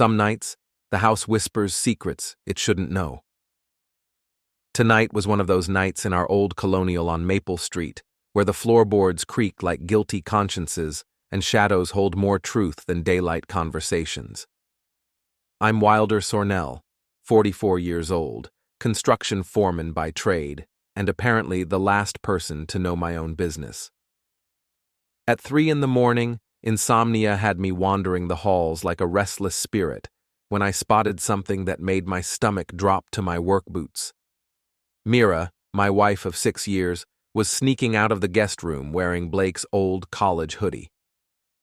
Some nights, the house whispers secrets it shouldn't know. Tonight was one of those nights in our old colonial on Maple Street, where the floorboards creak like guilty consciences and shadows hold more truth than daylight conversations. I'm Wilder Sornel, 44 years old, construction foreman by trade, and apparently the last person to know my own business. At 3 a.m, insomnia had me wandering the halls like a restless spirit when I spotted something that made my stomach drop to my work boots. Mira, my wife of 6 years, was sneaking out of the guest room wearing Blake's old college hoodie.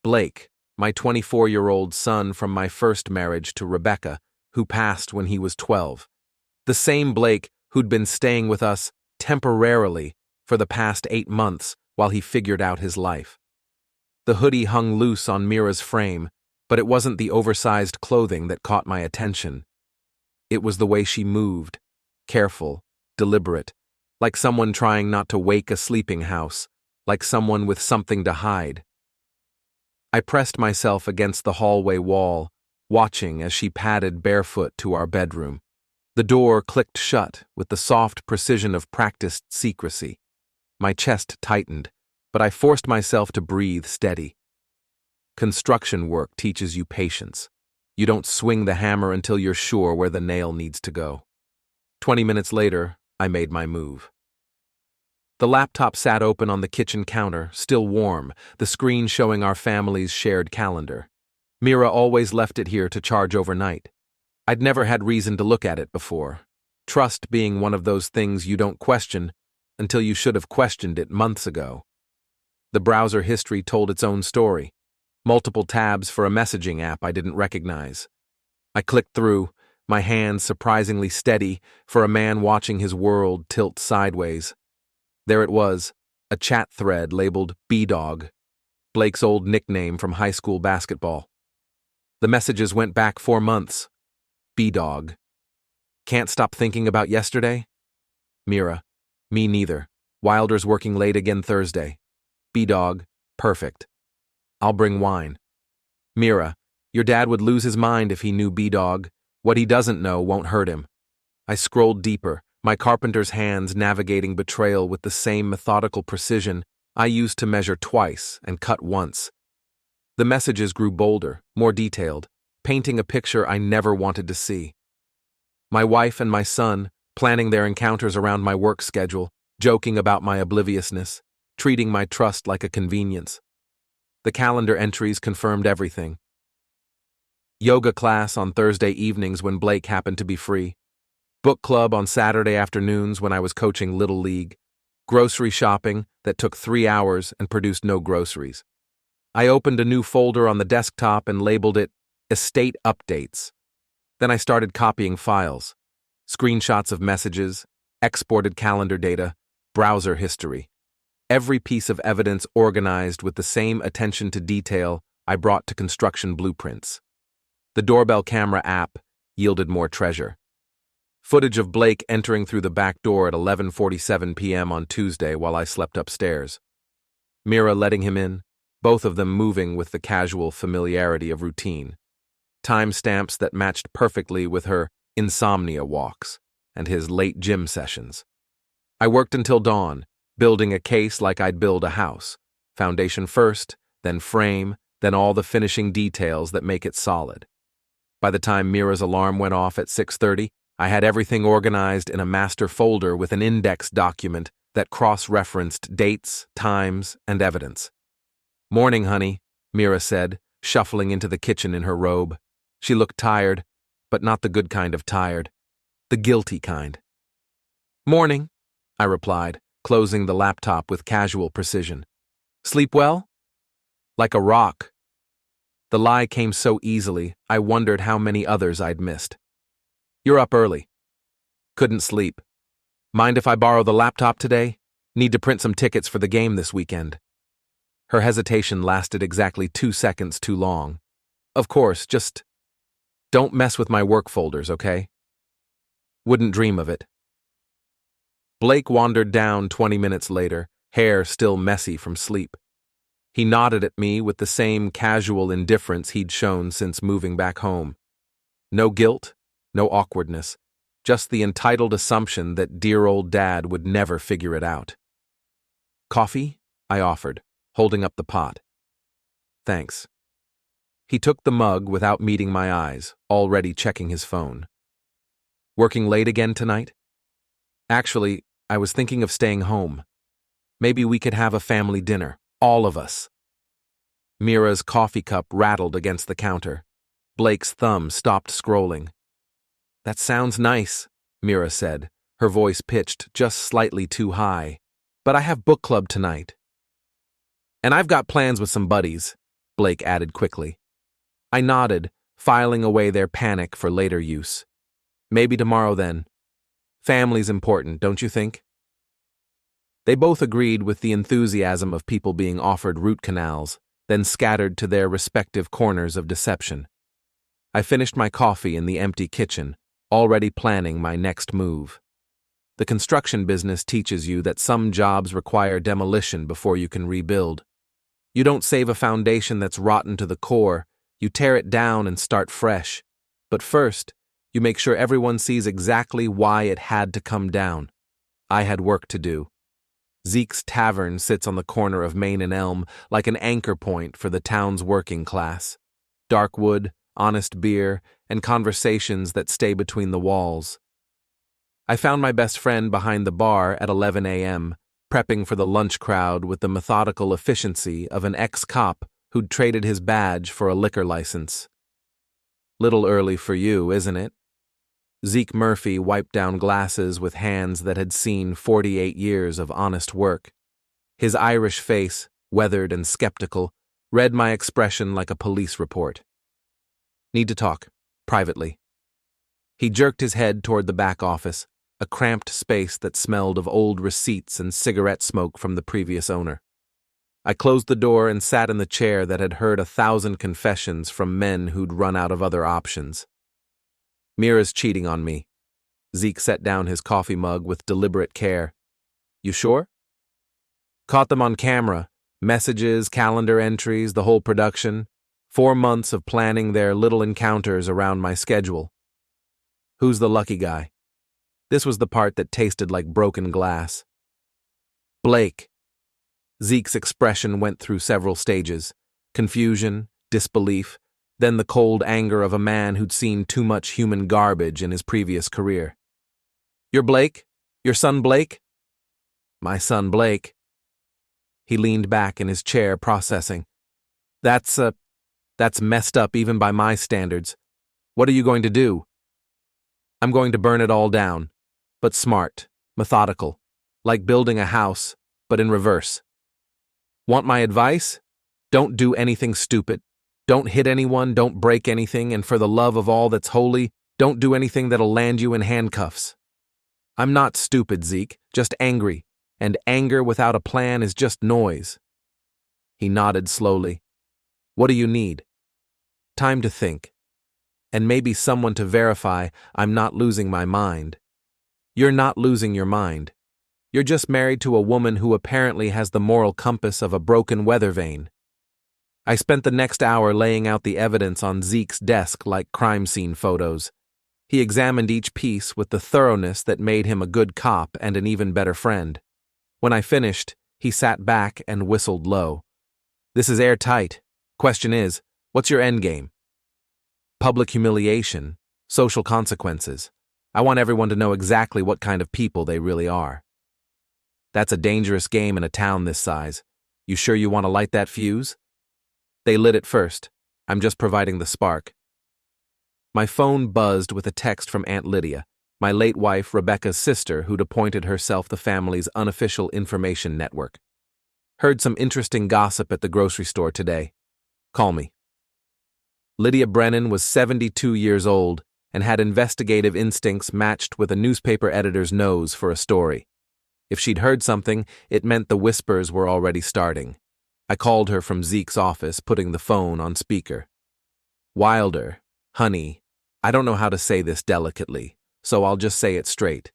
Blake, my 24-year-old son from my first marriage to Rebecca, who passed when he was 12. The same Blake who'd been staying with us temporarily for the past 8 months while he figured out his life. The hoodie hung loose on Mira's frame, but it wasn't the oversized clothing that caught my attention. It was the way she moved, careful, deliberate, like someone trying not to wake a sleeping house, like someone with something to hide. I pressed myself against the hallway wall, watching as she padded barefoot to our bedroom. The door clicked shut with the soft precision of practiced secrecy. My chest tightened, but I forced myself to breathe steady. Construction work teaches you patience. You don't swing the hammer until you're sure where the nail needs to go. 20 minutes later, I made my move. The laptop sat open on the kitchen counter, still warm, the screen showing our family's shared calendar. Mira always left it here to charge overnight. I'd never had reason to look at it before, trust being one of those things you don't question until you should have questioned it months ago. The browser history told its own story. Multiple tabs for a messaging app I didn't recognize. I clicked through, my hands surprisingly steady for a man watching his world tilt sideways. There it was, a chat thread labeled B-Dog, Blake's old nickname from high school basketball. The messages went back 4 months. B-Dog. Can't stop thinking about yesterday? Mira. Me neither. Wilder's working late again Thursday. B-Dog. Perfect. I'll bring wine. Mira. Your dad would lose his mind if he knew B-Dog. What he doesn't know won't hurt him. I scrolled deeper, my carpenter's hands navigating betrayal with the same methodical precision I used to measure twice and cut once. The messages grew bolder, more detailed, painting a picture I never wanted to see. My wife and my son, planning their encounters around my work schedule, joking about my obliviousness, treating my trust like a convenience. The calendar entries confirmed everything. Yoga class on Thursday evenings when Blake happened to be free. Book club on Saturday afternoons when I was coaching Little League. Grocery shopping that took 3 hours and produced no groceries. I opened a new folder on the desktop and labeled it Estate Updates. Then I started copying files. Screenshots of messages, exported calendar data, browser history. Every piece of evidence organized with the same attention to detail I brought to construction blueprints. The doorbell camera app yielded more treasure. Footage of Blake entering through the back door at 11:47 p.m. on Tuesday while I slept upstairs. Mira letting him in, both of them moving with the casual familiarity of routine. Timestamps that matched perfectly with her insomnia walks and his late gym sessions. I worked until dawn, building a case like I'd build a house. Foundation first, then frame, then all the finishing details that make it solid. By the time Mira's alarm went off at 6:30, I had everything organized in a master folder with an index document that cross-referenced dates, times, and evidence. "Morning, honey," Mira said, shuffling into the kitchen in her robe. She looked tired, but not the good kind of tired. The guilty kind. "Morning," I replied, closing the laptop with casual precision. "Sleep well?" Like a rock. The lie came so easily, I wondered how many others I'd missed. "You're up early." "Couldn't sleep. Mind if I borrow the laptop today? Need to print some tickets for the game this weekend." Her hesitation lasted exactly 2 seconds too long. "Of course, just don't mess with my work folders, okay?" "Wouldn't dream of it." Blake wandered down 20 minutes later, hair still messy from sleep. He nodded at me with the same casual indifference he'd shown since moving back home. No guilt, no awkwardness, just the entitled assumption that dear old Dad would never figure it out. Coffee? I offered, holding up the pot. Thanks. He took the mug without meeting my eyes, already checking his phone. Working late again tonight? Actually, I was thinking of staying home. Maybe we could have a family dinner, all of us. Mira's coffee cup rattled against the counter. Blake's thumb stopped scrolling. That sounds nice, Mira said, her voice pitched just slightly too high. But I have book club tonight. And I've got plans with some buddies, Blake added quickly. I nodded, filing away their panic for later use. Maybe tomorrow then. Family's important, don't you think? They both agreed with the enthusiasm of people being offered root canals, then scattered to their respective corners of deception. I finished my coffee in the empty kitchen, already planning my next move. The construction business teaches you that some jobs require demolition before you can rebuild. You don't save a foundation that's rotten to the core, you tear it down and start fresh. But first, you make sure everyone sees exactly why it had to come down. I had work to do. Zeke's Tavern sits on the corner of Main and Elm like an anchor point for the town's working class. Dark wood, honest beer, and conversations that stay between the walls. I found my best friend behind the bar at 11 a.m., prepping for the lunch crowd with the methodical efficiency of an ex-cop who'd traded his badge for a liquor license. Little early for you, isn't it? Zeke Murphy wiped down glasses with hands that had seen 48 years of honest work. His Irish face, weathered and skeptical, read my expression like a police report. Need to talk, privately. He jerked his head toward the back office, a cramped space that smelled of old receipts and cigarette smoke from the previous owner. I closed the door and sat in the chair that had heard 1,000 confessions from men who'd run out of other options. Mira's cheating on me. Zeke set down his coffee mug with deliberate care. You sure? Caught them on camera. Messages, calendar entries, the whole production. 4 months of planning their little encounters around my schedule. Who's the lucky guy? This was the part that tasted like broken glass. Blake. Zeke's expression went through several stages. Confusion, disbelief, then the cold anger of a man who'd seen too much human garbage in his previous career. You're Blake? Your son Blake? My son Blake. He leaned back in his chair, processing. That's messed up even by my standards. What are you going to do? I'm going to burn it all down, but smart, methodical, like building a house, but in reverse. Want my advice? Don't do anything stupid. Don't hit anyone, don't break anything, and for the love of all that's holy, don't do anything that'll land you in handcuffs. I'm not stupid, Zeke, just angry, and anger without a plan is just noise. He nodded slowly. What do you need? Time to think. And maybe someone to verify I'm not losing my mind. You're not losing your mind. You're just married to a woman who apparently has the moral compass of a broken weather vane. I spent the next hour laying out the evidence on Zeke's desk like crime scene photos. He examined each piece with the thoroughness that made him a good cop and an even better friend. When I finished, he sat back and whistled low. This is airtight. Question is, what's your endgame? Public humiliation, social consequences. I want everyone to know exactly what kind of people they really are. That's a dangerous game in a town this size. You sure you want to light that fuse? They lit it first. I'm just providing the spark. My phone buzzed with a text from Aunt Lydia, my late wife Rebecca's sister who'd appointed herself the family's unofficial information network. Heard some interesting gossip at the grocery store today. Call me. Lydia Brennan was 72 years old and had investigative instincts matched with a newspaper editor's nose for a story. If she'd heard something, it meant the whispers were already starting. I called her from Zeke's office, putting the phone on speaker. Wilder, honey, I don't know how to say this delicately, so I'll just say it straight.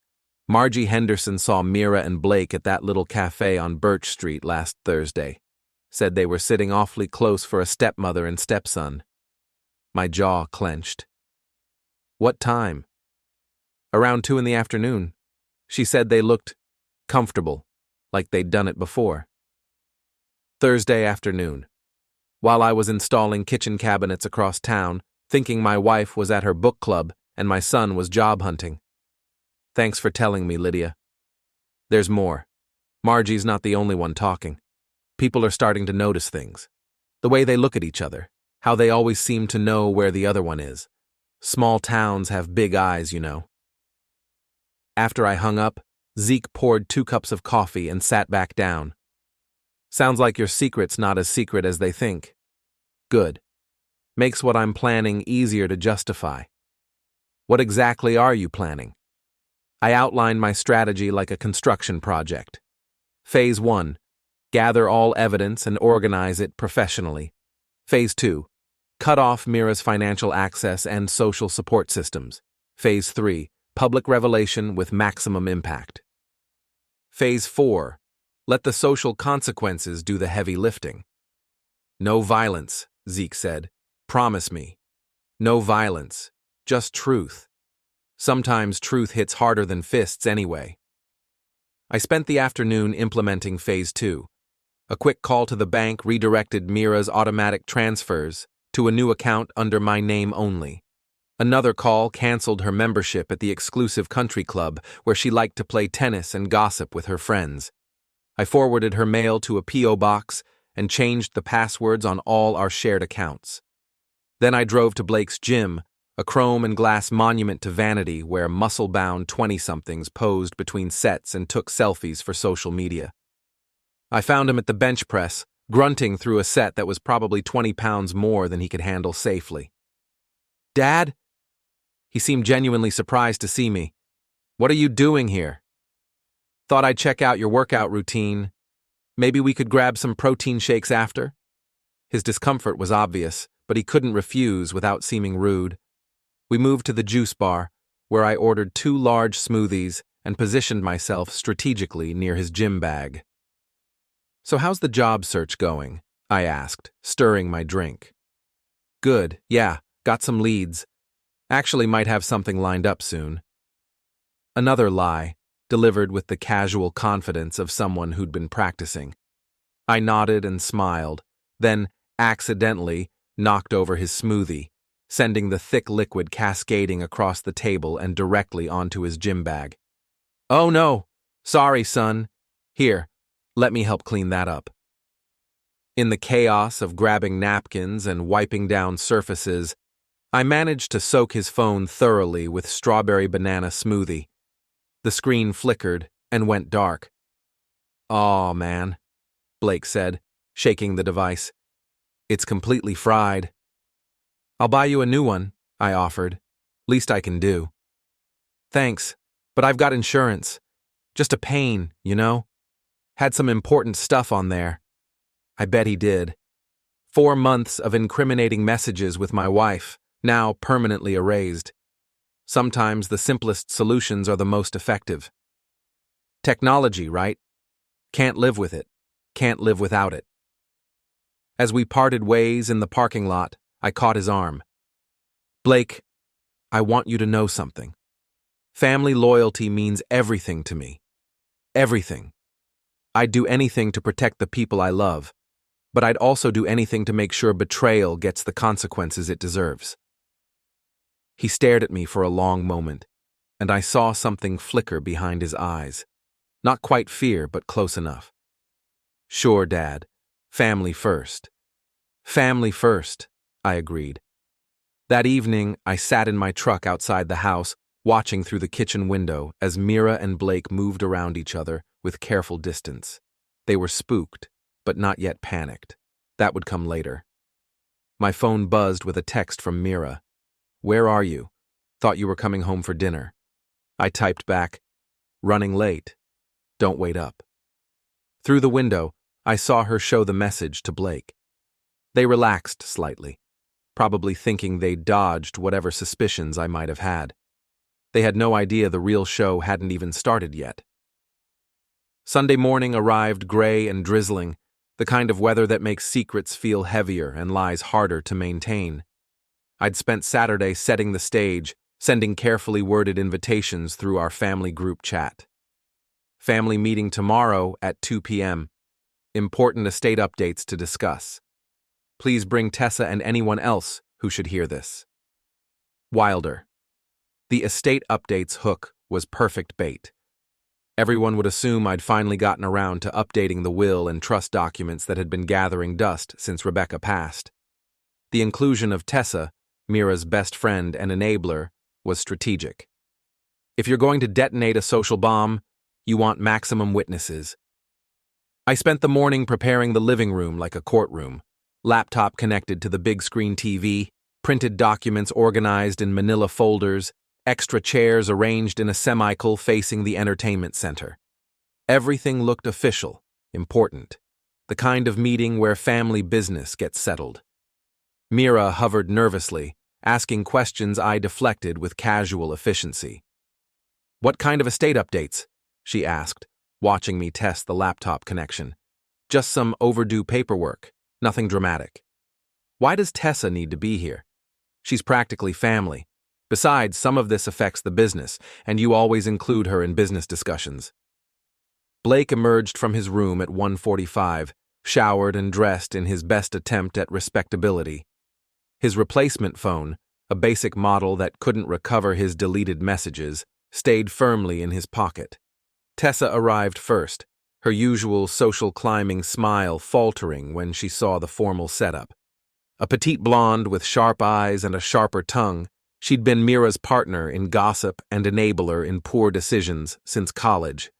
Margie Henderson saw Mira and Blake at that little cafe on Birch Street last Thursday. Said they were sitting awfully close for a stepmother and stepson. My jaw clenched. What time? Around 2 in the afternoon. She said they looked comfortable, like they'd done it before. Thursday afternoon. While I was installing kitchen cabinets across town, thinking my wife was at her book club and my son was job hunting. Thanks for telling me, Lydia. There's more. Margie's not the only one talking. People are starting to notice things. The way they look at each other, how they always seem to know where the other one is. Small towns have big eyes, you know. After I hung up, Zeke poured 2 cups of coffee and sat back down. Sounds like your secret's not as secret as they think. Good. Makes what I'm planning easier to justify. What exactly are you planning? I outlined my strategy like a construction project. Phase 1. Gather all evidence and organize it professionally. Phase 2. Cut off Mira's financial access and social support systems. Phase 3. Public revelation with maximum impact. Phase 4. Let the social consequences do the heavy lifting. No violence, Zeke said. Promise me. No violence. Just truth. Sometimes truth hits harder than fists anyway. I spent the afternoon implementing Phase 2. A quick call to the bank redirected Mira's automatic transfers to a new account under my name only. Another call canceled her membership at the exclusive country club where she liked to play tennis and gossip with her friends. I forwarded her mail to a P.O. box and changed the passwords on all our shared accounts. Then I drove to Blake's gym, a chrome and glass monument to vanity where muscle-bound 20-somethings posed between sets and took selfies for social media. I found him at the bench press, grunting through a set that was probably 20 pounds more than he could handle safely. "Dad?" He seemed genuinely surprised to see me. "What are you doing here?" "Thought I'd check out your workout routine. Maybe we could grab some protein shakes after?" His discomfort was obvious, but he couldn't refuse without seeming rude. We moved to the juice bar, where I ordered 2 large smoothies and positioned myself strategically near his gym bag. "So how's the job search going?" I asked, stirring my drink. "Good, yeah, got some leads. Actually might have something lined up soon." Another lie, delivered with the casual confidence of someone who'd been practicing. I nodded and smiled, then accidentally knocked over his smoothie, sending the thick liquid cascading across the table and directly onto his gym bag. "Oh no, sorry, son. Here, let me help clean that up." In the chaos of grabbing napkins and wiping down surfaces, I managed to soak his phone thoroughly with strawberry banana smoothie. The screen flickered and went dark. "Aw, man," Blake said, shaking the device. "It's completely fried." "I'll buy you a new one," I offered. "Least I can do." "Thanks, but I've got insurance. Just a pain, you know? Had some important stuff on there." I bet he did. 4 months of incriminating messages with my wife, now permanently erased. Sometimes the simplest solutions are the most effective. Technology, right? Can't live with it. Can't live without it. As we parted ways in the parking lot, I caught his arm. "Blake, I want you to know something. Family loyalty means everything to me. Everything. I'd do anything to protect the people I love, but I'd also do anything to make sure betrayal gets the consequences it deserves." He stared at me for a long moment, and I saw something flicker behind his eyes. Not quite fear, but close enough. "Sure, Dad. Family first." "Family first," I agreed. That evening, I sat in my truck outside the house, watching through the kitchen window as Mira and Blake moved around each other with careful distance. They were spooked, but not yet panicked. That would come later. My phone buzzed with a text from Mira. "Where are you? Thought you were coming home for dinner." I typed back, "Running late. Don't wait up." Through the window, I saw her show the message to Blake. They relaxed slightly, probably thinking they'd dodged whatever suspicions I might have had. They had no idea the real show hadn't even started yet. Sunday morning arrived gray and drizzling, the kind of weather that makes secrets feel heavier and lies harder to maintain. I'd spent Saturday setting the stage, sending carefully worded invitations through our family group chat. Family meeting tomorrow at 2 p.m. Important estate updates to discuss. Please bring Tessa and anyone else who should hear this. Wilder. The estate updates hook was perfect bait. Everyone would assume I'd finally gotten around to updating the will and trust documents that had been gathering dust since Rebecca passed. The inclusion of Tessa, Mira's best friend and enabler, was strategic. If you're going to detonate a social bomb, you want maximum witnesses. I spent the morning preparing the living room like a courtroom, laptop connected to the big screen TV, printed documents organized in manila folders, extra chairs arranged in a semicircle facing the entertainment center. Everything looked official, important, the kind of meeting where family business gets settled. Mira hovered nervously, asking questions I deflected with casual efficiency. "What kind of estate updates?" she asked, watching me test the laptop connection. "Just some overdue paperwork, nothing dramatic." "Why does Tessa need to be here? She's practically family. Besides, some of this affects the business, and you always include her in business discussions." Blake emerged from his room at 1:45, showered and dressed in his best attempt at respectability. His replacement phone, a basic model that couldn't recover his deleted messages, stayed firmly in his pocket. Tessa arrived first, her usual social climbing smile faltering when she saw the formal setup. A petite blonde with sharp eyes and a sharper tongue, she'd been Mira's partner in gossip and enabler in poor decisions since college.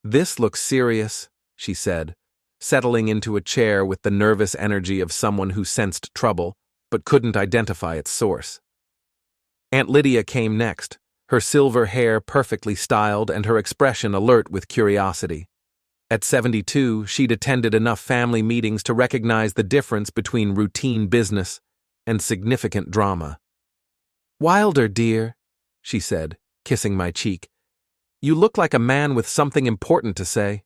"This looks serious," she said, settling into a chair with the nervous energy of someone who sensed trouble but couldn't identify its source. Aunt Lydia came next, her silver hair perfectly styled and her expression alert with curiosity. At 72, she'd attended enough family meetings to recognize the difference between routine business and significant drama. "Wilder, dear," she said, kissing my cheek, "you look like a man with something important to say."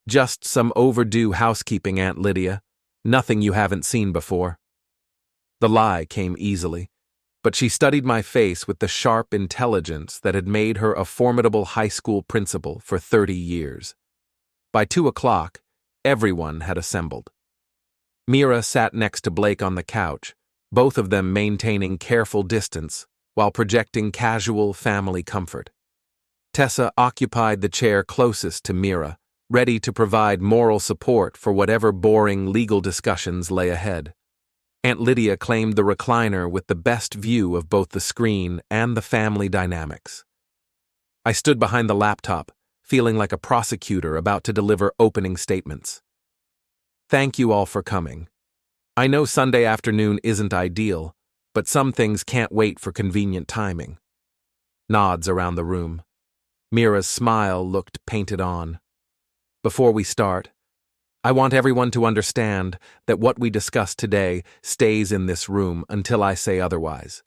"Just some overdue housekeeping, Aunt Lydia. Nothing you haven't seen before." The lie came easily, but she studied my face with the sharp intelligence that had made her a formidable high school principal for 30 years. By 2 o'clock, everyone had assembled. Mira sat next to Blake on the couch, both of them maintaining careful distance while projecting casual family comfort. Tessa occupied the chair closest to Mira, ready to provide moral support for whatever boring legal discussions lay ahead. Aunt Lydia claimed the recliner with the best view of both the screen and the family dynamics. I stood behind the laptop, feeling like a prosecutor about to deliver opening statements. "Thank you all for coming. I know Sunday afternoon isn't ideal, but some things can't wait for convenient timing." Nods around the room. Mira's smile looked painted on. "Before we start, I want everyone to understand that what we discuss today stays in this room until I say otherwise.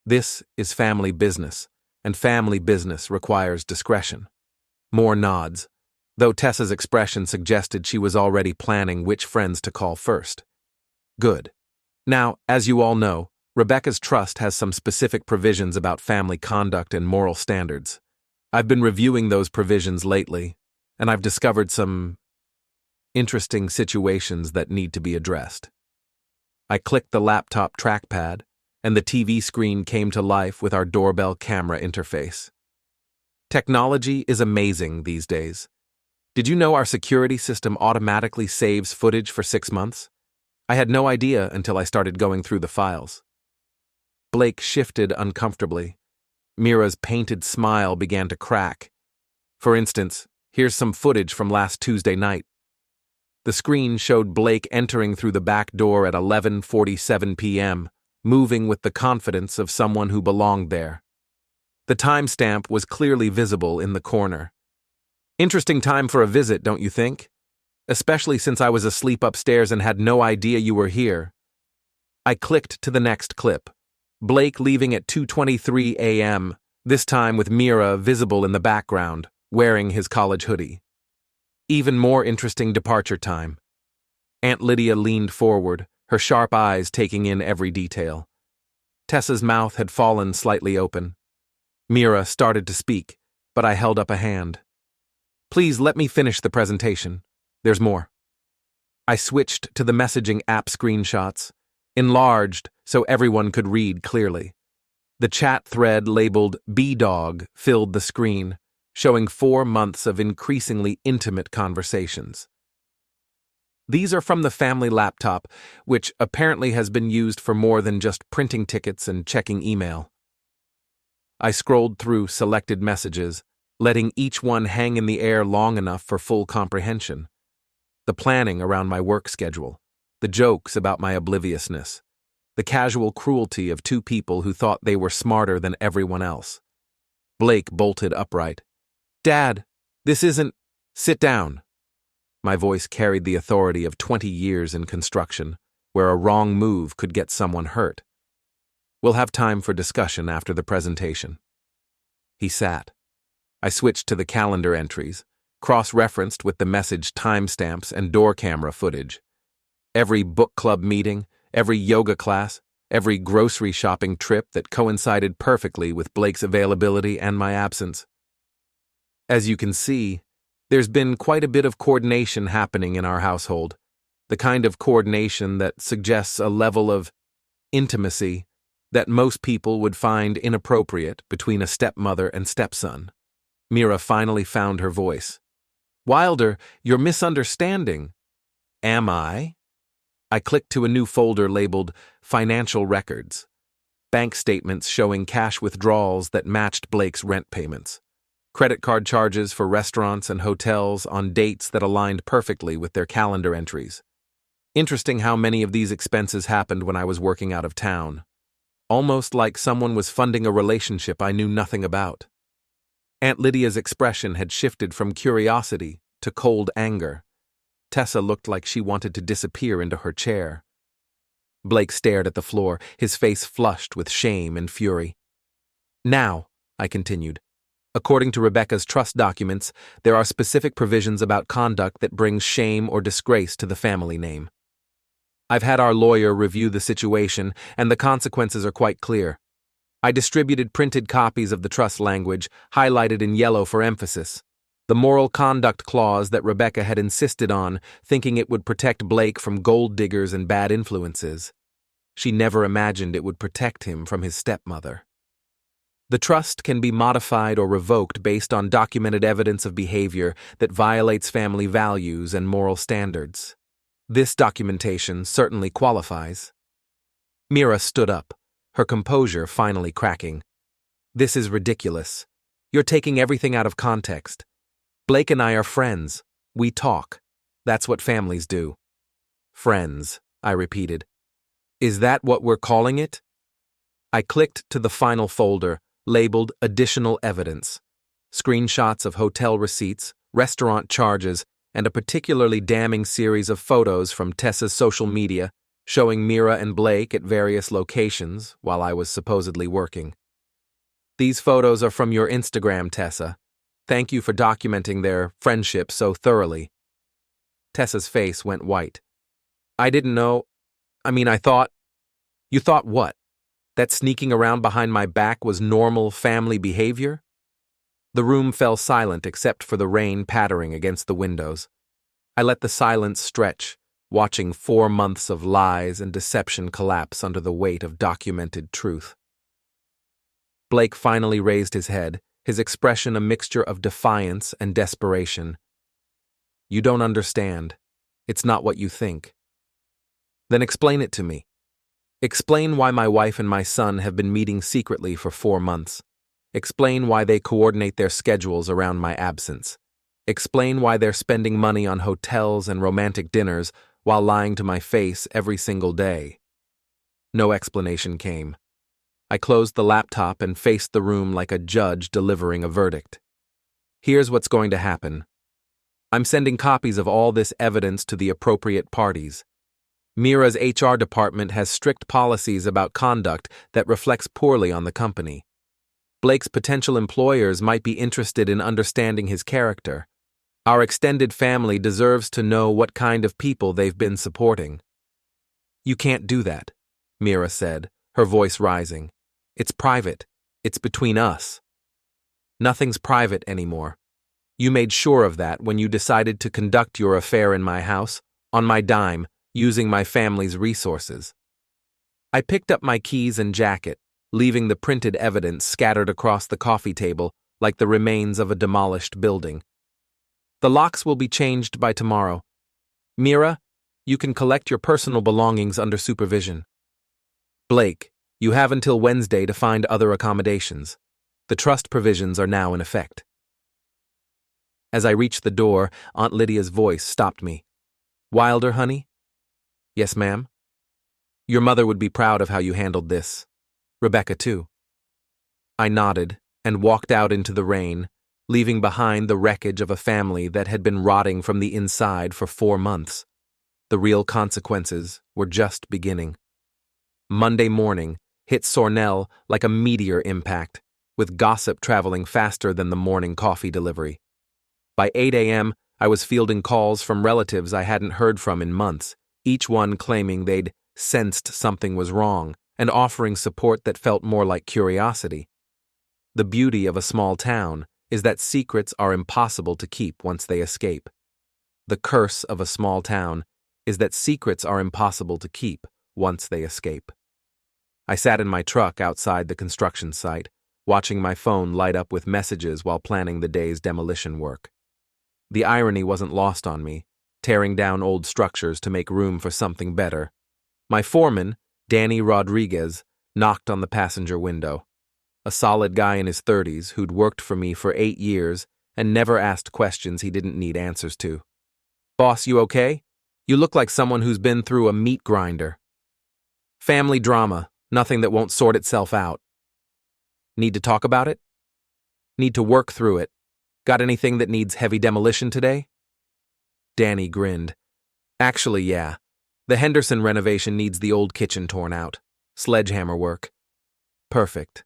This is family business, and family business requires discretion." More nods, though Tessa's expression suggested she was already planning which friends to call first. Good. Now, as you all know, Rebecca's trust has some specific provisions about family conduct and moral standards. I've been reviewing those provisions lately, and I've discovered some interesting situations that need to be addressed. I clicked the laptop trackpad, and the TV screen came to life with our doorbell camera interface. Technology is amazing these days. Did you know our security system automatically saves footage for 6 months? I had no idea until I started going through the files. Blake shifted uncomfortably. Mira's painted smile began to crack. "For instance, here's some footage from last Tuesday night." The screen showed Blake entering through the back door at 11:47 p.m., moving with the confidence of someone who belonged there. The timestamp was clearly visible in the corner. "Interesting time for a visit, don't you think? Especially since I was asleep upstairs and had no idea you were here." I clicked to the next clip. Blake leaving at 2:23 a.m., this time with Mira visible in the background, wearing his college hoodie. Even more interesting departure time. Aunt Lydia leaned forward, her sharp eyes taking in every detail. Tessa's mouth had fallen slightly open. Mira started to speak, but I held up a hand. Please let me finish the presentation. There's more. I switched to the messaging app screenshots, enlarged so everyone could read clearly. The chat thread labeled B-Dog filled the screen, showing 4 months of increasingly intimate conversations. These are from the family laptop, which apparently has been used for more than just printing tickets and checking email. I scrolled through selected messages, letting each one hang in the air long enough for full comprehension. The planning around my work schedule, the jokes about my obliviousness, the casual cruelty of 2 people who thought they were smarter than everyone else. Blake bolted upright. Dad, this isn't… Sit down. My voice carried the authority of 20 years in construction, where a wrong move could get someone hurt. We'll have time for discussion after the presentation. He sat. I switched to the calendar entries, cross-referenced with the message timestamps and door camera footage. Every book club meeting, every yoga class, every grocery shopping trip that coincided perfectly with Blake's availability and my absence. As you can see, there's been quite a bit of coordination happening in our household, the kind of coordination that suggests a level of intimacy that most people would find inappropriate between a stepmother and stepson. Mira finally found her voice. Wilder, you're misunderstanding. Am I? I clicked to a new folder labeled Financial Records, bank statements showing cash withdrawals that matched Blake's rent payments, credit card charges for restaurants and hotels on dates that aligned perfectly with their calendar entries. Interesting how many of these expenses happened when I was working out of town. Almost like someone was funding a relationship I knew nothing about. Aunt Lydia's expression had shifted from curiosity to cold anger. Tessa looked like she wanted to disappear into her chair. Blake stared at the floor, his face flushed with shame and fury. Now, I continued, according to Rebecca's trust documents, there are specific provisions about conduct that brings shame or disgrace to the family name. I've had our lawyer review the situation, and the consequences are quite clear. I distributed printed copies of the trust language, highlighted in yellow for emphasis. The moral conduct clause that Rebecca had insisted on, thinking it would protect Blake from gold diggers and bad influences. She never imagined it would protect him from his stepmother. The trust can be modified or revoked based on documented evidence of behavior that violates family values and moral standards. This documentation certainly qualifies. Mira stood up, her composure finally cracking. This is ridiculous. You're taking everything out of context. Blake and I are friends. We talk. That's what families do. Friends, I repeated. Is that what we're calling it? I clicked to the final folder, labeled Additional Evidence. Screenshots of hotel receipts, restaurant charges, and a particularly damning series of photos from Tessa's social media showing Mira and Blake at various locations while I was supposedly working. These photos are from your Instagram, Tessa. Thank you for documenting their friendship so thoroughly. Tessa's face went white. I didn't know. I thought… You thought what? That sneaking around behind my back was normal family behavior? The room fell silent except for the rain pattering against the windows. I let the silence stretch, watching 4 months of lies and deception collapse under the weight of documented truth. Blake finally raised his head, his expression a mixture of defiance and desperation. You don't understand. It's not what you think. Then explain it to me. Explain why my wife and my son have been meeting secretly for 4 months. Explain why they coordinate their schedules around my absence. Explain why they're spending money on hotels and romantic dinners while lying to my face every single day. No explanation came. I closed the laptop and faced the room like a judge delivering a verdict. Here's what's going to happen. I'm sending copies of all this evidence to the appropriate parties. Mira's HR department has strict policies about conduct that reflects poorly on the company. Blake's potential employers might be interested in understanding his character. Our extended family deserves to know what kind of people they've been supporting. You can't do that, Mira said, her voice rising. It's private. It's between us. Nothing's private anymore. You made sure of that when you decided to conduct your affair in my house, on my dime, using my family's resources. I picked up my keys and jacket, leaving the printed evidence scattered across the coffee table like the remains of a demolished building. The locks will be changed by tomorrow. Mira, you can collect your personal belongings under supervision. Blake, you have until Wednesday to find other accommodations. The trust provisions are now in effect. As I reached the door, Aunt Lydia's voice stopped me. Wilder, honey? Yes, ma'am. Your mother would be proud of how you handled this. Rebecca, too. I nodded and walked out into the rain, leaving behind the wreckage of a family that had been rotting from the inside for 4 months. The real consequences were just beginning. Monday morning hit Sornel like a meteor impact, with gossip traveling faster than the morning coffee delivery. By 8 a.m., I was fielding calls from relatives I hadn't heard from in months, each one claiming they'd sensed something was wrong and offering support that felt more like curiosity. The beauty of a small town is that secrets are impossible to keep once they escape. The curse of a small town is that secrets are impossible to keep once they escape. I sat in my truck outside the construction site, watching my phone light up with messages while planning the day's demolition work. The irony wasn't lost on me, tearing down old structures to make room for something better. My foreman, Danny Rodriguez, knocked on the passenger window. A solid guy in his 30s who'd worked for me for 8 years and never asked questions he didn't need answers to. Boss, you okay? You look like someone who's been through a meat grinder. Family drama, nothing that won't sort itself out. Need to talk about it? Need to work through it. Got anything that needs heavy demolition today? Danny grinned. Actually, yeah. The Henderson renovation needs the old kitchen torn out. Sledgehammer work. Perfect.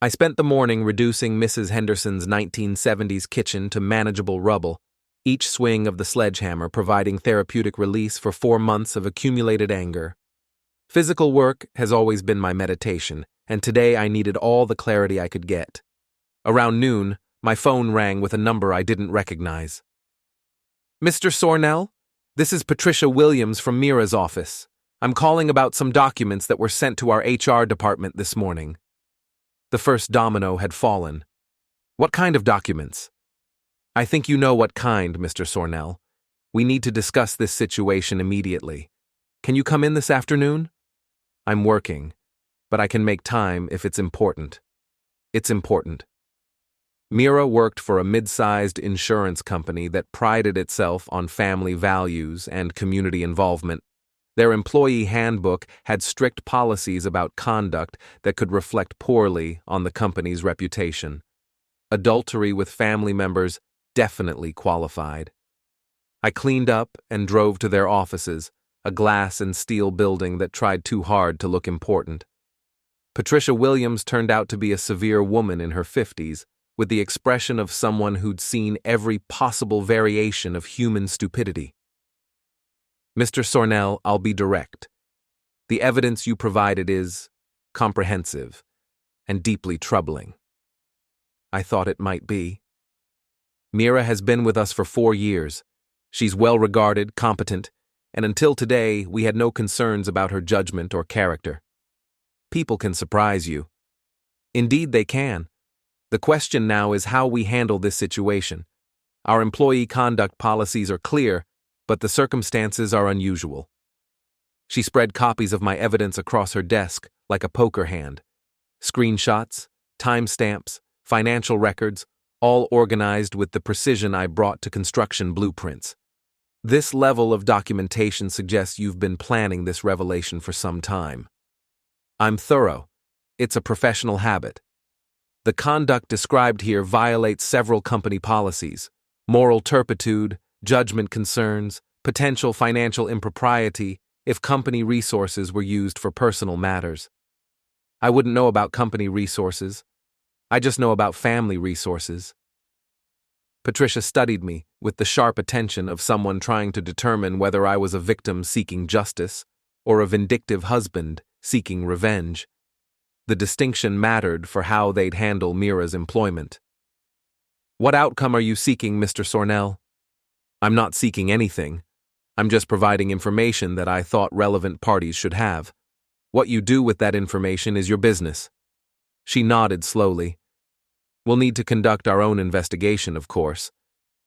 I spent the morning reducing Mrs. Henderson's 1970s kitchen to manageable rubble, each swing of the sledgehammer providing therapeutic release for 4 months of accumulated anger. Physical work has always been my meditation, and today I needed all the clarity I could get. Around noon, my phone rang with a number I didn't recognize. Mr. Sornel, this is Patricia Williams from Mira's office. I'm calling about some documents that were sent to our HR department this morning. The first domino had fallen. What kind of documents? I think you know what kind, Mr. Sornel. We need to discuss this situation immediately. Can you come in this afternoon? I'm working, but I can make time if it's important. It's important. Mira worked for a mid-sized insurance company that prided itself on family values and community involvement. Their employee handbook had strict policies about conduct that could reflect poorly on the company's reputation. Adultery with family members definitely qualified. I cleaned up and drove to their offices, a glass and steel building that tried too hard to look important. Patricia Williams turned out to be a severe woman in her 50s, with the expression of someone who'd seen every possible variation of human stupidity. Mr. Sornel, I'll be direct. The evidence you provided is comprehensive and deeply troubling. I thought it might be. Mira has been with us for 4 years. She's well-regarded, competent, and until today, we had no concerns about her judgment or character. People can surprise you. Indeed, they can. The question now is how we handle this situation. Our employee conduct policies are clear, but the circumstances are unusual. She spread copies of my evidence across her desk like a poker hand. Screenshots, timestamps, financial records, all organized with the precision I brought to construction blueprints. This level of documentation suggests you've been planning this revelation for some time. I'm thorough. It's a professional habit. The conduct described here violates several company policies: moral turpitude, judgment concerns, potential financial impropriety if company resources were used for personal matters. I wouldn't know about company resources. I just know about family resources. Patricia studied me with the sharp attention of someone trying to determine whether I was a victim seeking justice or a vindictive husband seeking revenge. The distinction mattered for how they'd handle Mira's employment. "What outcome are you seeking, Mr. Sornel?" "I'm not seeking anything. I'm just providing information that I thought relevant parties should have. What you do with that information is your business." She nodded slowly. "We'll need to conduct our own investigation, of course.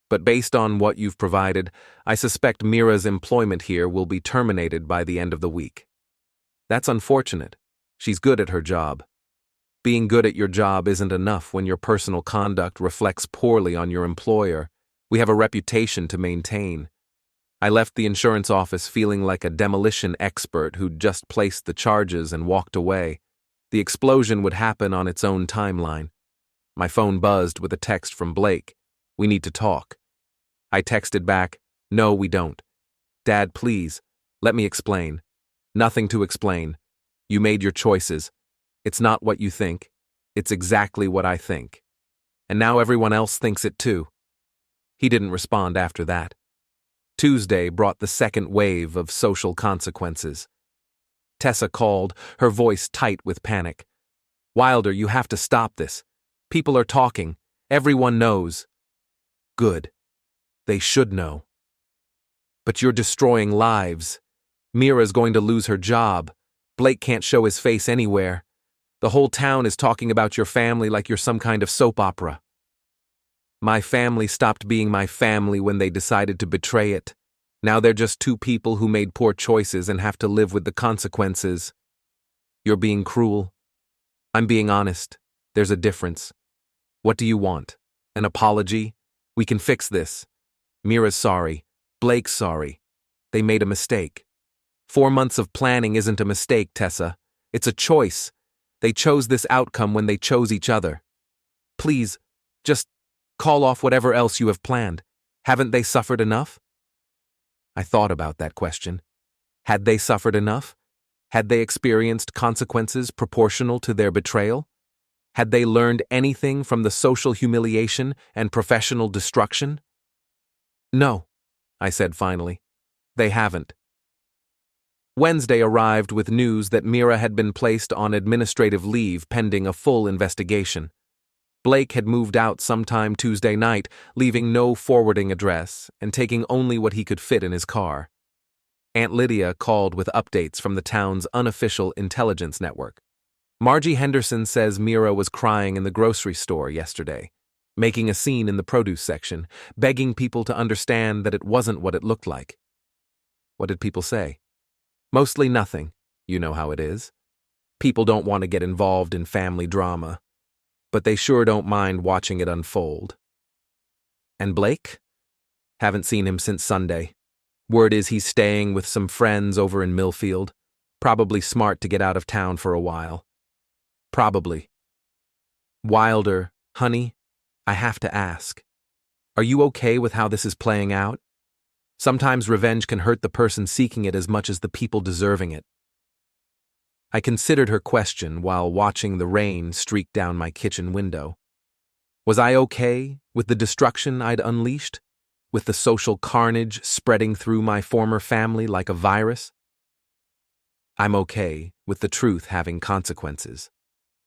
But based on what you've provided, I suspect Mira's employment here will be terminated by the end of the week." "That's unfortunate. She's good at her job." "Being good at your job isn't enough when your personal conduct reflects poorly on your employer. We have a reputation to maintain." I left the insurance office feeling like a demolition expert who'd just placed the charges and walked away. The explosion would happen on its own timeline. My phone buzzed with a text from Blake. "We need to talk." I texted back, "No, we don't. Dad, please, let me explain." "Nothing to explain. You made your choices. It's not what you think. It's exactly what I think. And now everyone else thinks it too." He didn't respond after that. Tuesday brought the second wave of social consequences. Tessa called, her voice tight with panic. "Wilder, you have to stop this. People are talking. Everyone knows." "Good. They should know." "But you're destroying lives. Mira's going to lose her job. Blake can't show his face anywhere. The whole town is talking about your family like you're some kind of soap opera." "My family stopped being my family when they decided to betray it. Now they're just two people who made poor choices and have to live with the consequences." "You're being cruel." "I'm being honest. There's a difference. What do you want? An apology? We can fix this. Mira's sorry. Blake's sorry. They made a mistake." 4 months of planning isn't a mistake, Tessa. It's a choice. They chose this outcome when they chose each other. Please, just call off whatever else you have planned. Haven't they suffered enough? I thought about that question. Had they suffered enough? Had they experienced consequences proportional to their betrayal? Had they learned anything from the social humiliation and professional destruction? "No," I said finally. "They haven't." Wednesday arrived with news that Mira had been placed on administrative leave pending a full investigation. Blake had moved out sometime Tuesday night, leaving no forwarding address and taking only what he could fit in his car. Aunt Lydia called with updates from the town's unofficial intelligence network. "Margie Henderson says Mira was crying in the grocery store yesterday, making a scene in the produce section, begging people to understand that it wasn't what it looked like." What did people say? Mostly nothing. You know how it is. People don't want to get involved in family drama, but they sure don't mind watching it unfold. And Blake? Haven't seen him since Sunday. Word is he's staying with some friends over in Millfield. Probably smart to get out of town for a while. Probably. Wilder, honey, I have to ask. Are you okay with how this is playing out? Sometimes revenge can hurt the person seeking it as much as the people deserving it. I considered her question while watching the rain streak down my kitchen window. Was I okay with the destruction I'd unleashed? With the social carnage spreading through my former family like a virus? "I'm okay with the truth having consequences,"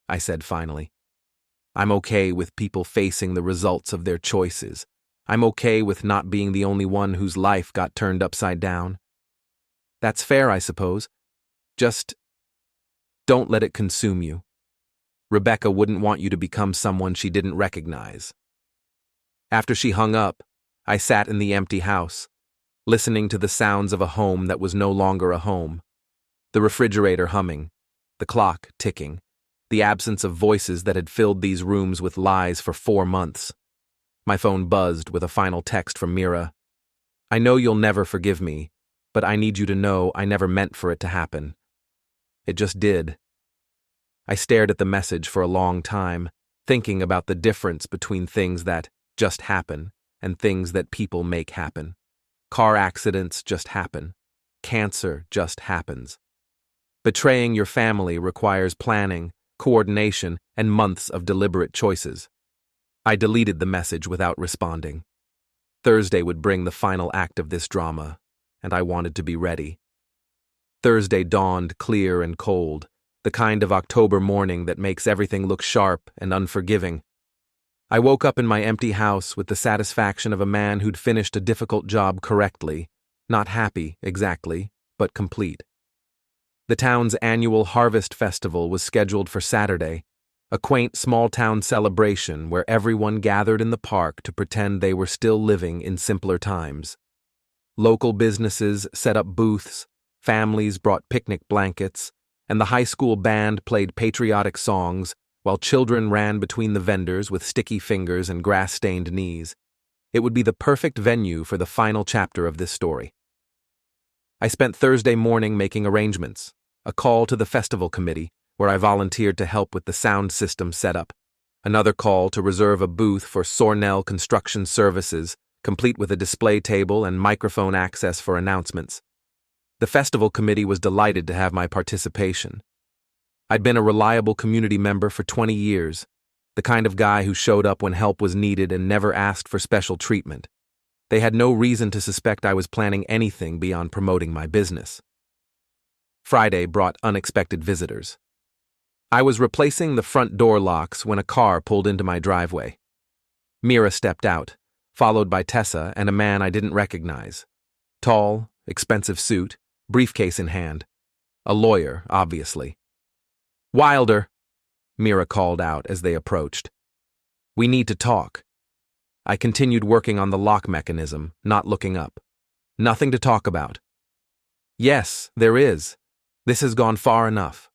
I said finally. "I'm okay with people facing the results of their choices. I'm okay with not being the only one whose life got turned upside down. That's fair, I suppose. Just don't let it consume you. Rebecca wouldn't want you to become someone she didn't recognize." After she hung up, I sat in the empty house, listening to the sounds of a home that was no longer a home. The refrigerator humming, the clock ticking, the absence of voices that had filled these rooms with lies for 4 months. My phone buzzed with a final text from Mira. "I know you'll never forgive me, but I need you to know I never meant for it to happen. It just did." I stared at the message for a long time, thinking about the difference between things that just happen and things that people make happen. Car accidents just happen. Cancer just happens. Betraying your family requires planning, coordination, and months of deliberate choices. I deleted the message without responding. Thursday would bring the final act of this drama, and I wanted to be ready. Thursday dawned clear and cold, the kind of October morning that makes everything look sharp and unforgiving. I woke up in my empty house with the satisfaction of a man who'd finished a difficult job correctly, not happy, exactly, but complete. The town's annual Harvest Festival was scheduled for Saturday, a quaint small-town celebration where everyone gathered in the park to pretend they were still living in simpler times. Local businesses set up booths, families brought picnic blankets, and the high school band played patriotic songs while children ran between the vendors with sticky fingers and grass-stained knees. It would be the perfect venue for the final chapter of this story. I spent Thursday morning making arrangements, a call to the festival committee, where I volunteered to help with the sound system setup, another call to reserve a booth for Sornel Construction Services, complete with a display table and microphone access for announcements. The festival committee was delighted to have my participation. I'd been a reliable community member for 20 years, the kind of guy who showed up when help was needed and never asked for special treatment. They had no reason to suspect I was planning anything beyond promoting my business. Friday brought unexpected visitors. I was replacing the front door locks when a car pulled into my driveway. Mira stepped out, followed by Tessa and a man I didn't recognize. Tall, expensive suit, briefcase in hand. A lawyer, obviously. "Wilder," Mira called out as they approached. "We need to talk." I continued working on the lock mechanism, not looking up. "Nothing to talk about." "Yes, there is. This has gone far enough."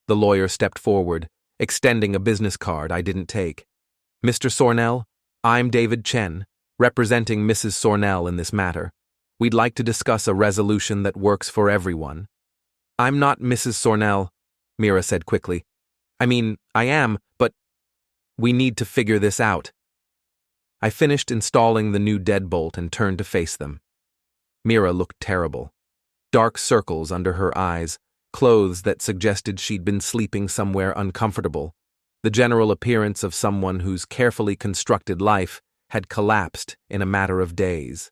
The lawyer stepped forward, extending a business card I didn't take. "Mr. Sornel, I'm David Chen, representing Mrs. Sornel in this matter. We'd like to discuss a resolution that works for everyone." "I'm not Mrs. Sornel," Mira said quickly. "I mean, I am, but we need to figure this out." I finished installing the new deadbolt and turned to face them. Mira looked terrible. Dark circles under her eyes, clothes that suggested she'd been sleeping somewhere uncomfortable, the general appearance of someone whose carefully constructed life had collapsed in a matter of days.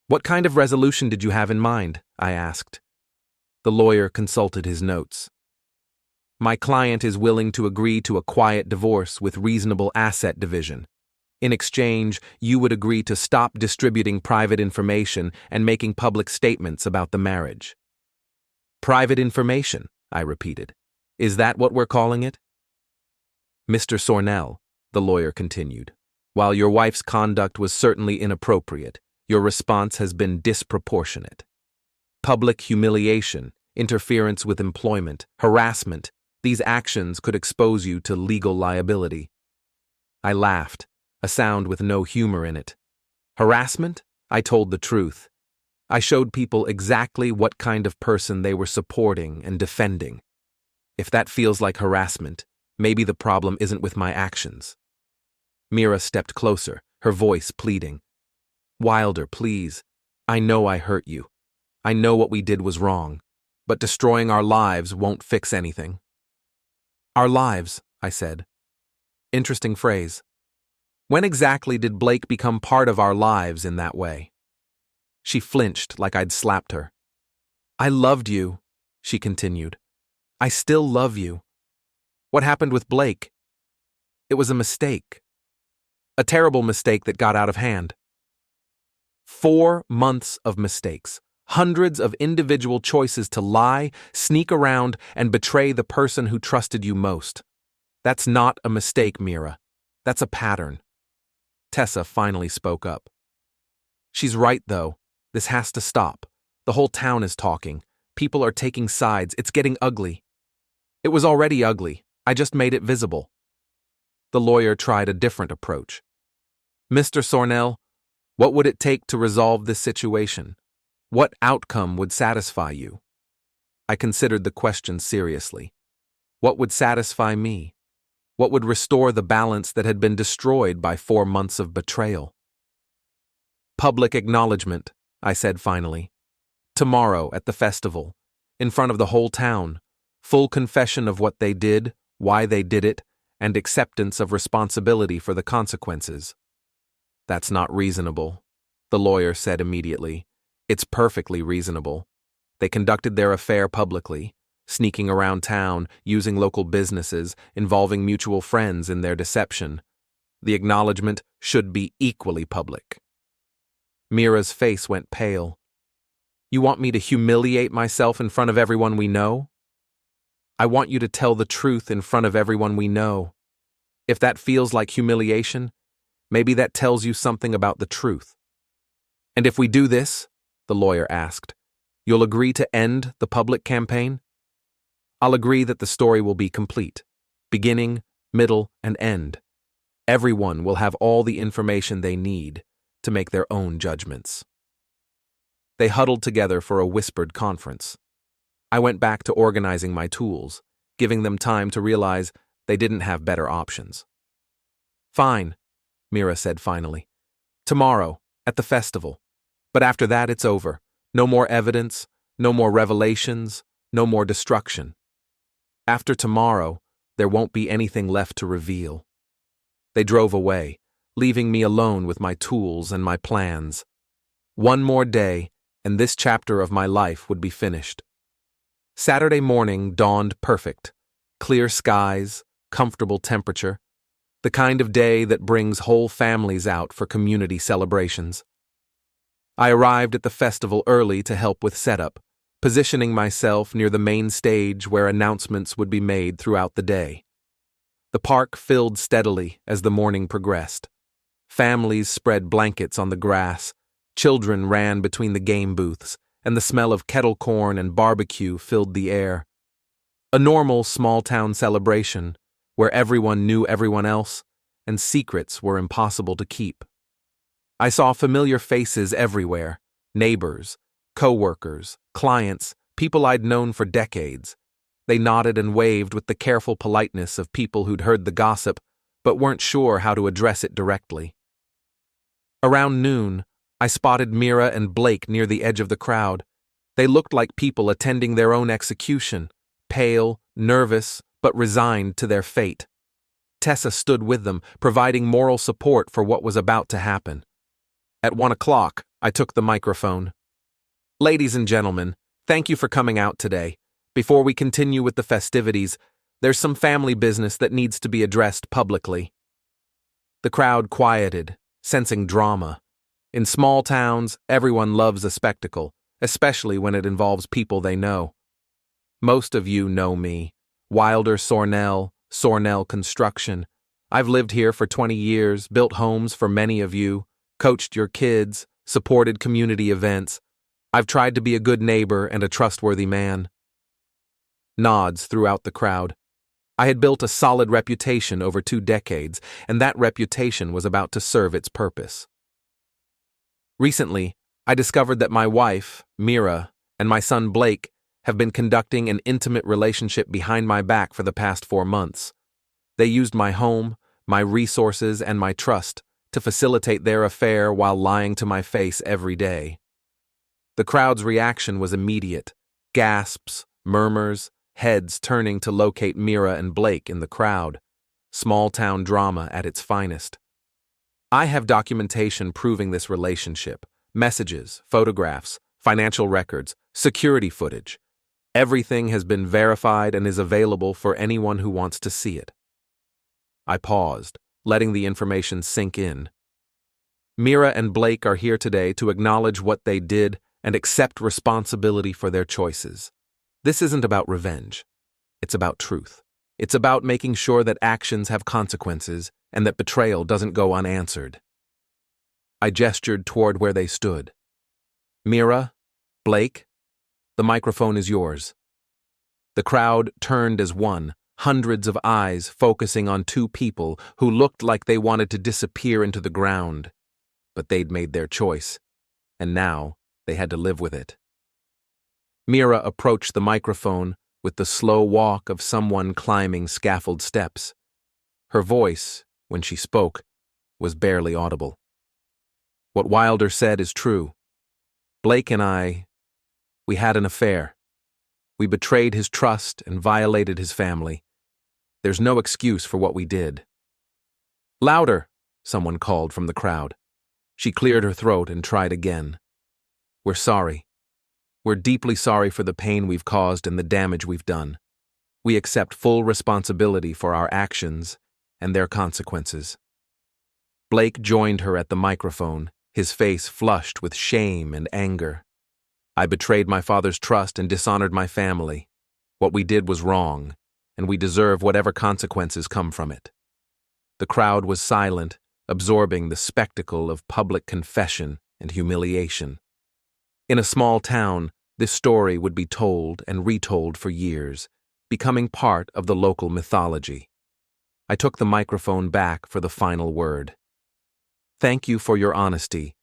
"What kind of resolution did you have in mind?" I asked. The lawyer consulted his notes. "My client is willing to agree to a quiet divorce with reasonable asset division. In exchange, you would agree to stop distributing private information and making public statements about the marriage." "Private information," I repeated. "Is that what we're calling it?" "Mr. Sornel," the lawyer continued, "while your wife's conduct was certainly inappropriate, your response has been disproportionate. Public humiliation, interference with employment, harassment, these actions could expose you to legal liability." I laughed, a sound with no humor in it. Harassment? I told the truth. I showed people exactly what kind of person they were supporting and defending. If that feels like harassment, maybe the problem isn't with my actions. Mira stepped closer, her voice pleading. "Wilder, please. I know I hurt you. I know what we did was wrong. But destroying our lives won't fix anything." "Our lives," I said. Interesting phrase. When exactly did Blake become part of our lives in that way? She flinched like I'd slapped her. "I loved you," she continued. "I still love you. What happened with Blake? It was a mistake. A terrible mistake that got out of hand. 4 months of mistakes. Hundreds of individual choices to lie, sneak around, and betray the person who trusted you most. That's not a mistake, Mira. That's a pattern." Tessa finally spoke up. "She's right, though. This has to stop. The whole town is talking. People are taking sides. It's getting ugly." "It was already ugly. I just made it visible." The lawyer tried a different approach. "Mr. Sornel, what would it take to resolve this situation? What outcome would satisfy you?" I considered the question seriously. What would satisfy me? What would restore the balance that had been destroyed by 4 months of betrayal? "Public acknowledgement," I said finally. "Tomorrow at the festival, in front of the whole town, full confession of what they did, why they did it, and acceptance of responsibility for the consequences." "That's not reasonable," the lawyer said immediately. "It's perfectly reasonable. They conducted their affair publicly, sneaking around town, using local businesses, involving mutual friends in their deception. The acknowledgement should be equally public. Mira's face went pale. You want me to humiliate myself in front of everyone we know? I want you to tell the truth in front of everyone we know. If that feels like humiliation, maybe that tells you something about the truth. And if we do this, the lawyer asked, you'll agree to end the public campaign? I'll agree that the story will be complete, beginning, middle, and end. Everyone will have all the information they need to make their own judgments. They huddled together for a whispered conference. I went back to organizing my tools, giving them time to realize they didn't have better options. Fine, Mira said finally. Tomorrow, at the festival. But after that, it's over. No more evidence, no more revelations, no more destruction. After tomorrow, there won't be anything left to reveal. They drove away, leaving me alone with my tools and my plans. One more day, and this chapter of my life would be finished. Saturday morning dawned perfect. Clear skies, comfortable temperature, the kind of day that brings whole families out for community celebrations. I arrived at the festival early to help with setup, positioning myself near the main stage where announcements would be made throughout the day. The park filled steadily as the morning progressed. Families spread blankets on the grass, children ran between the game booths, and the smell of kettle corn and barbecue filled the air. A normal small-town celebration where everyone knew everyone else and secrets were impossible to keep. I saw familiar faces everywhere, neighbors, co-workers, clients, people I'd known for decades. They nodded and waved with the careful politeness of people who'd heard the gossip but weren't sure how to address it directly. Around noon, I spotted Mira and Blake near the edge of the crowd. They looked like people attending their own execution, pale, nervous, but resigned to their fate. Tessa stood with them, providing moral support for what was about to happen. At 1 o'clock, I took the microphone. Ladies and gentlemen, thank you for coming out today. Before we continue with the festivities, there's some family business that needs to be addressed publicly. The crowd quieted, sensing drama. In small towns, everyone loves a spectacle, especially when it involves people they know. Most of you know me. Wilder Sornel, Sornel Construction. I've lived here for 20 years, built homes for many of you, coached your kids, supported community events. I've tried to be a good neighbor and a trustworthy man. Nods throughout the crowd. I had built a solid reputation over 2 decades, and that reputation was about to serve its purpose. Recently, I discovered that my wife, Mira, and my son Blake have been conducting an intimate relationship behind my back for the past 4 months. They used my home, my resources, and my trust to facilitate their affair while lying to my face every day. The crowd's reaction was immediate. Gasps, murmurs, heads turning to locate Mira and Blake in the crowd. Small-town drama at its finest. I have documentation proving this relationship. Messages, photographs, financial records, security footage. Everything has been verified and is available for anyone who wants to see it. I paused, letting the information sink in. Mira and Blake are here today to acknowledge what they did and accept responsibility for their choices. This isn't about revenge. It's about truth. It's about making sure that actions have consequences and that betrayal doesn't go unanswered. I gestured toward where they stood. Mira, Blake, the microphone is yours. The crowd turned as one, hundreds of eyes focusing on 2 people who looked like they wanted to disappear into the ground. But they'd made their choice, and now they had to live with it. Mira approached the microphone with the slow walk of someone climbing scaffold steps. Her voice, when she spoke, was barely audible. What Wilder said is true. Blake and I, we had an affair. We betrayed his trust and violated his family. There's no excuse for what we did. Louder, someone called from the crowd. She cleared her throat and tried again. We're sorry. We're deeply sorry for the pain we've caused and the damage we've done. We accept full responsibility for our actions and their consequences." Blake joined her at the microphone, his face flushed with shame and anger. "I betrayed my father's trust and dishonored my family. What we did was wrong, and we deserve whatever consequences come from it." The crowd was silent, absorbing the spectacle of public confession and humiliation. In a small town, this story would be told and retold for years, becoming part of the local mythology. I took the microphone back for the final word. "Thank you for your honesty.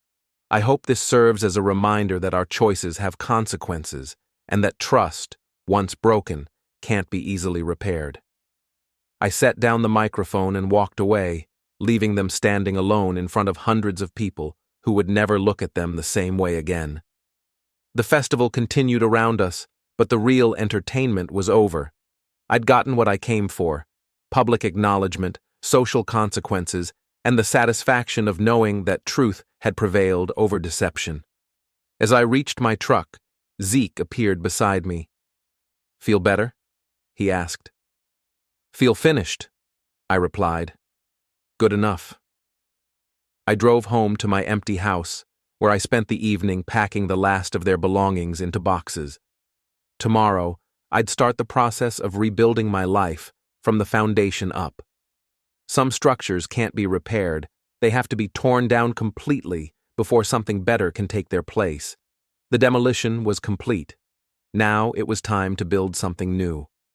I hope this serves as a reminder that our choices have consequences and that trust, once broken, can't be easily repaired." I set down the microphone and walked away, leaving them standing alone in front of hundreds of people who would never look at them the same way again. The festival continued around us, but the real entertainment was over. I'd gotten what I came for: public acknowledgement, social consequences, and the satisfaction of knowing that truth had prevailed over deception. As I reached my truck, Zeke appeared beside me. "Feel better?" he asked. "Feel finished," I replied. "Good enough." I drove home to my empty house, where I spent the evening packing the last of their belongings into boxes. Tomorrow, I'd start the process of rebuilding my life from the foundation up. Some structures can't be repaired; they have to be torn down completely before something better can take their place. The demolition was complete. Now it was time to build something new.